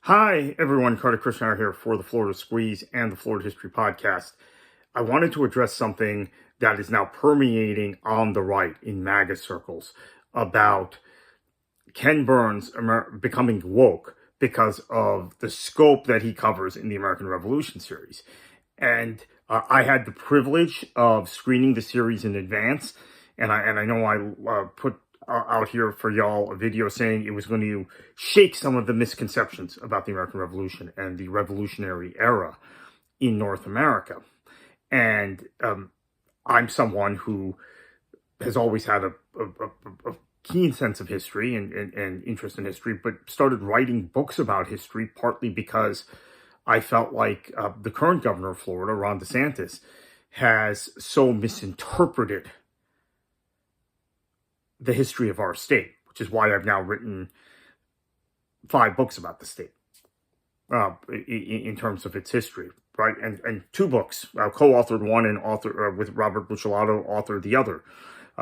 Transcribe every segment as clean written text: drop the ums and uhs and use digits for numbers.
Hi, everyone. Carter Krishnar here for the Florida Squeeze and the Florida History Podcast. I wanted to address something that is now permeating on the right in MAGA circles about Ken Burns becoming woke because of the scope that he covers in the American Revolution series. And I had the privilege of screening the series in advance, and I know I put out here for y'all a video saying it was going to shake some of the misconceptions about the American Revolution and the revolutionary era in North America. And I'm someone who has always had a keen sense of history and interest in history, but started writing books about history partly because I felt like the current governor of Florida, Ron DeSantis, has so misinterpreted the history of our state, which is why I've now written 5 books about the state in terms of its history, right? And 2 books, co-authored one and with Robert Buccellato, authored the other.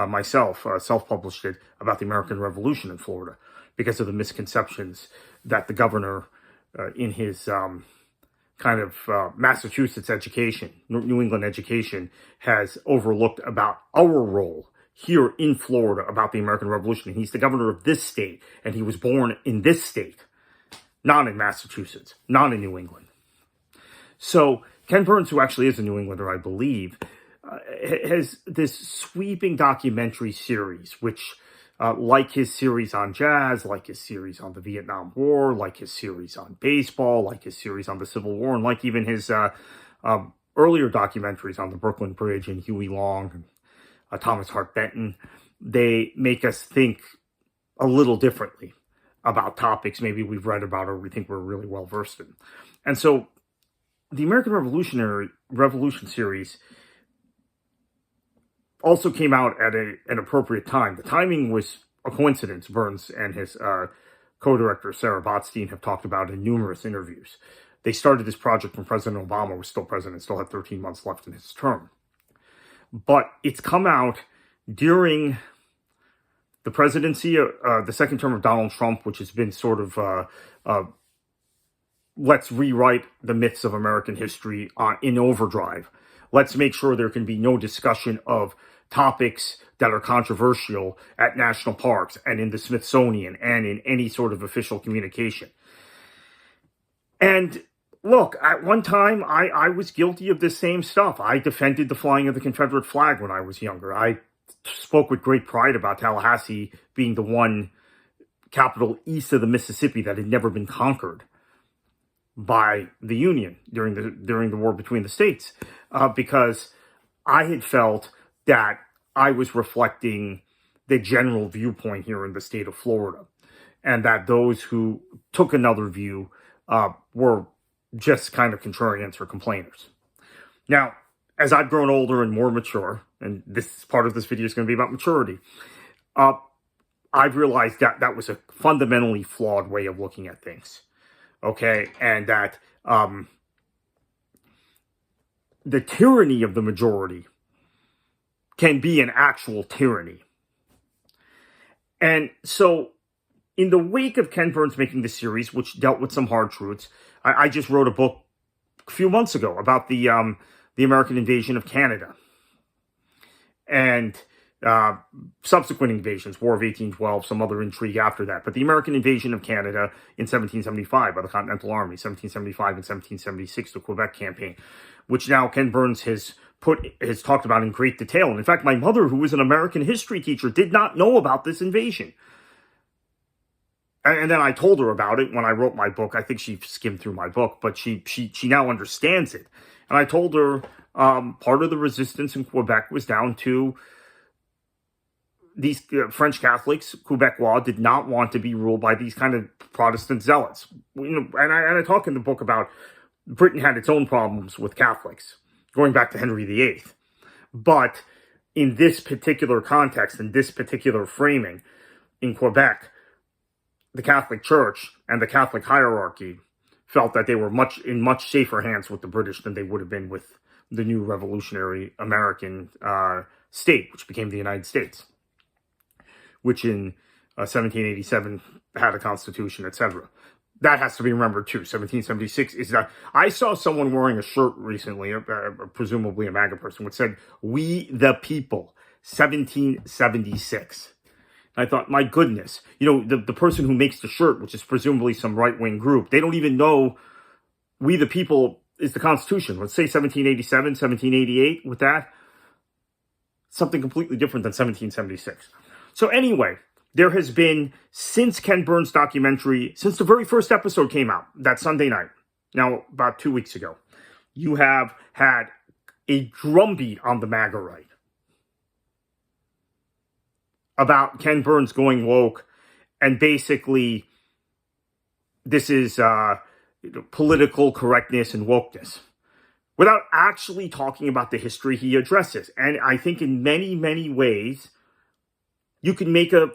Myself, self-published it about the American Revolution in Florida because of the misconceptions that the governor in his Massachusetts education, New England education, has overlooked about our role here in Florida about the American Revolution. He's the governor of this state, and he was born in this state, not in Massachusetts, not in New England. So Ken Burns, who actually is a New Englander, I believe, has this sweeping documentary series, which, like his series on jazz, like his series on the Vietnam War, like his series on baseball, like his series on the Civil War, and like even his earlier documentaries on the Brooklyn Bridge and Huey Long and Thomas Hart Benton, they make us think a little differently about topics maybe we've read about or we think we're really well versed in. And so the American Revolution series also came out at an appropriate time. The timing was a coincidence. Burns and his co-director, Sarah Botstein, have talked about in numerous interviews. They started this project when President Obama was still president, still had 13 months left in his term. But it's come out during the presidency, the second term of Donald Trump, which has been sort of, let's rewrite the myths of American history in overdrive. Let's make sure there can be no discussion of topics that are controversial at national parks and in the Smithsonian and in any sort of official communication. And look, at one time, I was guilty of this same stuff. I defended the flying of the Confederate flag when I was younger. I spoke with great pride about Tallahassee being the one capital east of the Mississippi that had never been conquered by the Union during the war between the states, because I had felt that I was reflecting the general viewpoint here in the state of Florida, and that those who took another view were just kind of contrarians or complainers. Now, as I've grown older and more mature, and this part of this video is going to be about maturity, I've realized that that was a fundamentally flawed way of looking at things. Okay, and that the tyranny of the majority can be an actual tyranny. And so, in the wake of Ken Burns making this series, which dealt with some hard truths, I just wrote a book a few months ago about the American invasion of Canada and subsequent invasions, War of 1812, some other intrigue after that. But the American invasion of Canada in 1775 by the Continental Army, 1775 and 1776, the Quebec campaign, which now Ken Burns has talked about in great detail. And in fact, my mother, who was an American history teacher, did not know about this invasion. And then I told her about it when I wrote my book. I think she skimmed through my book, but she now understands it. And I told her part of the resistance in Quebec was down to these French Catholics. Quebecois did not want to be ruled by these kind of Protestant zealots. And I talk in the book about Britain had its own problems with Catholics, going back to Henry VIII. But in this particular context, in this particular framing, in Quebec, the Catholic Church and the Catholic hierarchy felt that they were in much safer hands with the British than they would have been with the new revolutionary American state, which became the United States, which in 1787 had a constitution, etc. That has to be remembered too. 1776 is not. I saw someone wearing a shirt recently, presumably a MAGA person, which said, "We the people, 1776." I thought, my goodness, the person who makes the shirt, which is presumably some right-wing group, they don't even know "we the people" is the Constitution. Let's say 1787, 1788 with that. Something completely different than 1776. So anyway, there has been, since Ken Burns' documentary, since the very first episode came out, that Sunday night, now about 2 weeks ago, you have had a drumbeat on the MAGA right about Ken Burns going woke, and basically this is political correctness and wokeness, without actually talking about the history he addresses. And I think in many, many ways, you can make a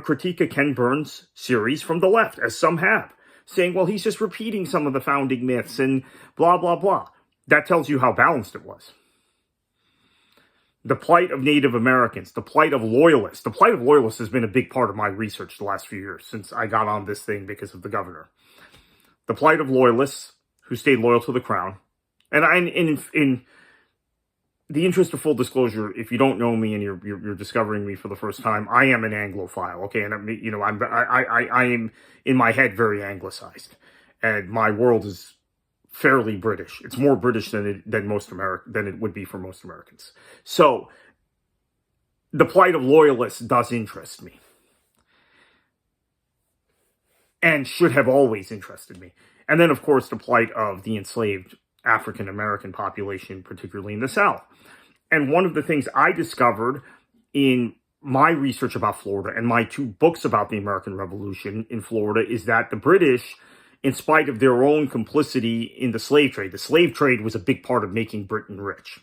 critique of Ken Burns series from the left, as some have, saying, well, he's just repeating some of the founding myths and blah, blah, blah. That tells you how balanced it was. The plight of Native Americans, the plight of loyalists. The plight of loyalists has been a big part of my research the last few years since I got on this thing because of the governor. The plight of loyalists who stayed loyal to the crown. And in the interest of full disclosure, if you don't know me and you're discovering me for the first time, I am an Anglophile, okay? And I am in my head very anglicized, and my world is fairly British. It's more British than it would be for most Americans. So the plight of loyalists does interest me, and should have always interested me. And then, of course, the plight of the enslaved African American population, particularly in the South. And one of the things I discovered in my research about Florida and my 2 books about the American Revolution in Florida is that the British, in spite of their own complicity in the slave trade was a big part of making Britain rich.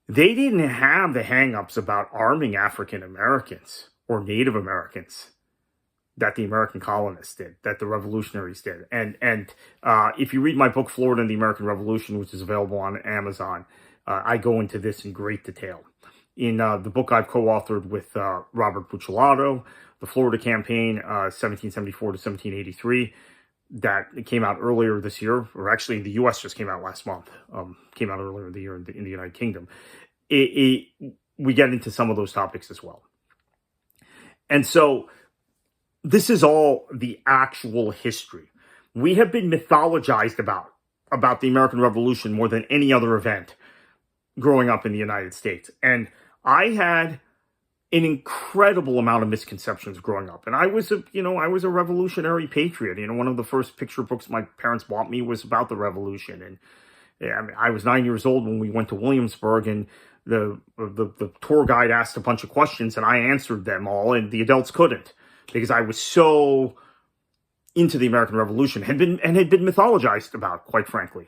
They didn't have the hang-ups about arming African Americans or Native Americans that the American colonists did, that the revolutionaries did. And if you read my book, Florida and the American Revolution, which is available on Amazon, I go into this in great detail. In the book I've co-authored with Robert Buccellato, The Florida Campaign, 1774 to 1783, that came out earlier this year, or actually in the U.S. just came out last month, came out earlier in the year in the United Kingdom. We get into some of those topics as well. And so this is all the actual history. We have been mythologized about the American Revolution more than any other event growing up in the United States. And I had an incredible amount of misconceptions growing up. And I was a revolutionary patriot. One of the first picture books my parents bought me was about the revolution. And I was 9 years old when we went to Williamsburg, and the tour guide asked a bunch of questions, and I answered them all, and the adults couldn't, because I was so into the American Revolution, had been mythologized about, quite frankly.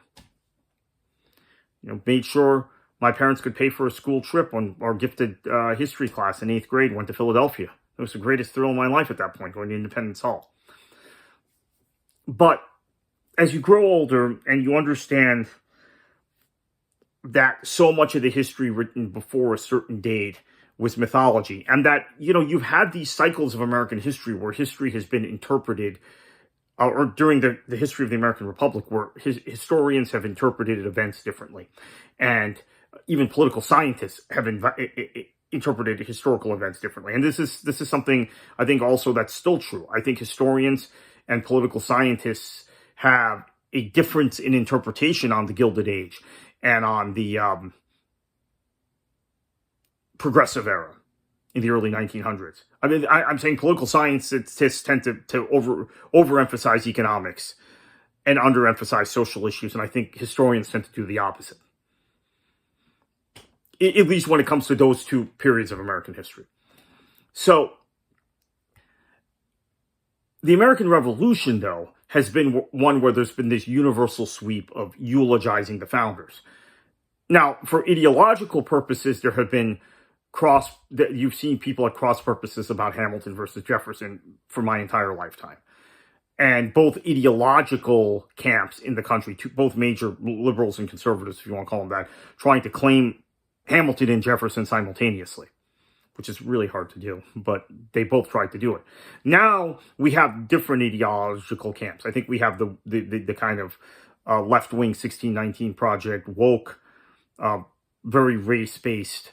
Made sure my parents could pay for a school trip or gifted history class in 8th grade, went to Philadelphia. It was the greatest thrill of my life at that point, going to Independence Hall. But as you grow older and you understand that so much of the history written before a certain date was mythology, and that, you've had these cycles of American history where history has been interpreted, or during the history of the American Republic, where historians have interpreted events differently. And even political scientists have interpreted historical events differently. And this is something I think also that's still true. I think historians and political scientists have a difference in interpretation on the Gilded Age and on the Progressive Era in the early 1900s. I mean, I'm saying political scientists tend to overemphasize economics and underemphasize social issues, and I think historians tend to do the opposite, at least when it comes to those 2 periods of American history. So, the American Revolution, though, has been one where there's been this universal sweep of eulogizing the founders. Now, for ideological purposes, there have been you've seen people at cross purposes about Hamilton versus Jefferson for my entire lifetime. And both ideological camps in the country, both major liberals and conservatives, if you want to call them that, trying to claim Hamilton and Jefferson simultaneously, which is really hard to do, but they both tried to do it. Now we have different ideological camps. I think we have the kind of left-wing 1619 Project, woke, very race-based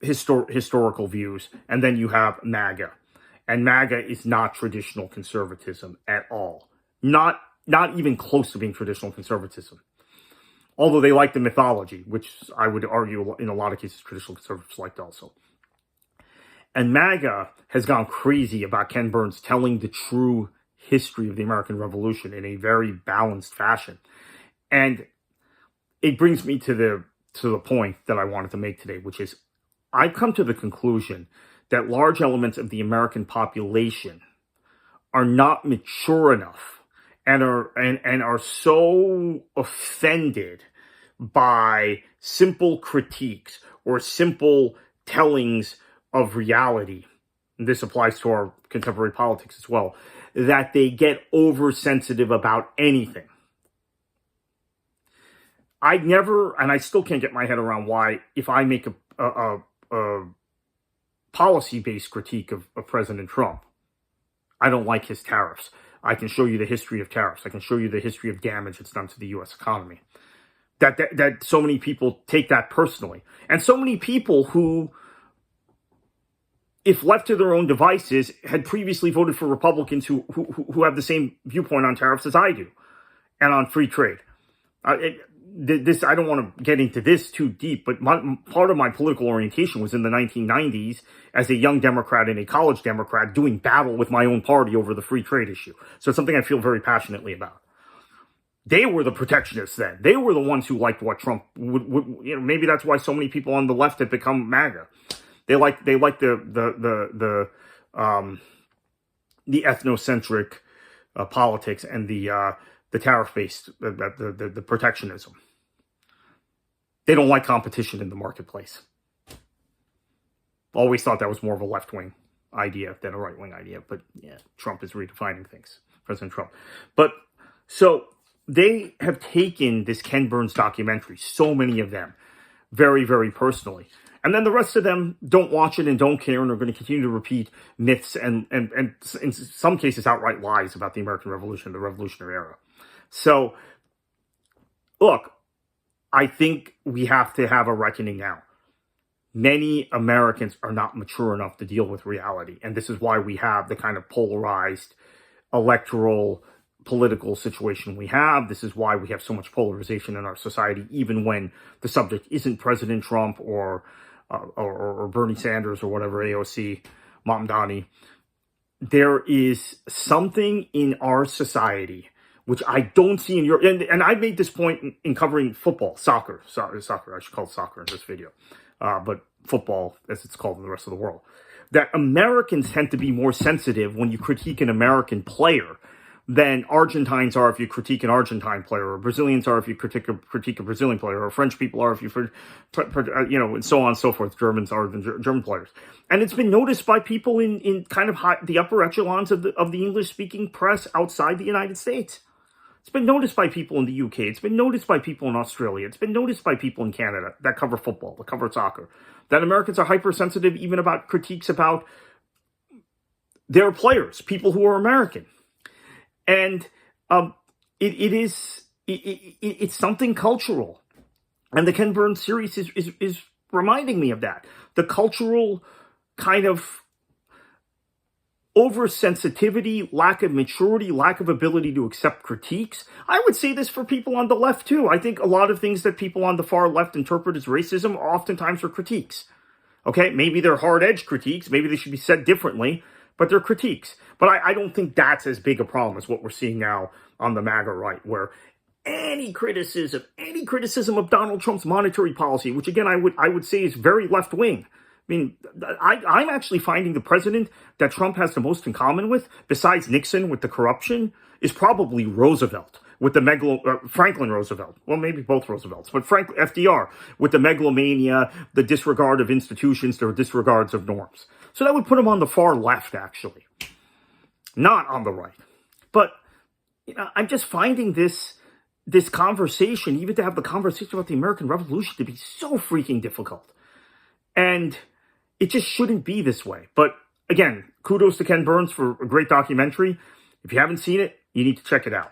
historical views, and then you have MAGA. And MAGA is not traditional conservatism at all. Not even close to being traditional conservatism. Although they like the mythology, which I would argue in a lot of cases traditional conservatives liked also. And MAGA has gone crazy about Ken Burns telling the true history of the American Revolution in a very balanced fashion. And it brings me to the point that I wanted to make today, which is I've come to the conclusion that large elements of the American population are not mature enough and are so offended by simple critiques or simple tellings of reality, and this applies to our contemporary politics as well, that they get oversensitive about anything. I never, and I still can't get my head around why, if I make a policy-based critique of President Trump, I don't like his tariffs. I can show you the history of tariffs. I can show you the history of damage it's done to the U.S. economy. That so many people take that personally. And so many people who, if left to their own devices, had previously voted for Republicans who have the same viewpoint on tariffs as I do and on free trade. I don't want to get into this too deep, but part of my political orientation was in the 1990s as a young Democrat and a college Democrat doing battle with my own party over the free trade issue. So it's something I feel very passionately about. They were the protectionists then. They were the ones who liked what Trump would maybe that's why so many people on the left have become MAGA. They like the ethnocentric politics and the tariff-based, the protectionism. They don't like competition in the marketplace. Always thought that was more of a left-wing idea than a right-wing idea. But yeah, Trump is redefining things, President Trump. But so they have taken this Ken Burns documentary, so many of them, very, very personally. And then the rest of them don't watch it and don't care and are going to continue to repeat myths and in some cases outright lies about the American Revolution, the Revolutionary era. So, look, I think we have to have a reckoning now. Many Americans are not mature enough to deal with reality. And this is why we have the kind of polarized electoral political situation we have. This is why we have so much polarization in our society, even when the subject isn't President Trump or Bernie Sanders or whatever, AOC, Mamdani. There is something in our society which I don't see in your, and I made this point in covering football, soccer, I should call it soccer in this video, but football as it's called in the rest of the world, that Americans tend to be more sensitive when you critique an American player than Argentines are if you critique an Argentine player, or Brazilians are if you critique a Brazilian player, or French people are if you, and so on and so forth. Germans are than German players. And it's been noticed by people in kind of the upper echelons of the English-speaking press outside the United States. It's been noticed by people in the UK. It's been noticed by people in Australia. It's been noticed by people in Canada that cover football, that cover soccer. That Americans are hypersensitive even about critiques about their players, people who are American. And it's something cultural. And the Ken Burns series is reminding me of that. The cultural kind of oversensitivity, lack of maturity, lack of ability to accept critiques. I would say this for people on the left too. I think a lot of things that people on the far left interpret as racism oftentimes are critiques. Okay, maybe they're hard-edged critiques. Maybe they should be said differently, but they're critiques. But I don't think that's as big a problem as what we're seeing now on the MAGA right, where any criticism of Donald Trump's monetary policy, which again I would say is very left-wing. I mean, I'm actually finding the president that Trump has the most in common with, besides Nixon with the corruption, is probably Roosevelt with the Franklin Roosevelt. Well, maybe both Roosevelts, but FDR with the megalomania, the disregard of institutions, the disregards of norms. So that would put him on the far left, actually, not on the right. But I'm just finding this conversation, even to have the conversation about the American Revolution, to be so freaking difficult. And It just shouldn't be this way. But again, kudos to Ken Burns for a great documentary. If you haven't seen it, you need to check it out.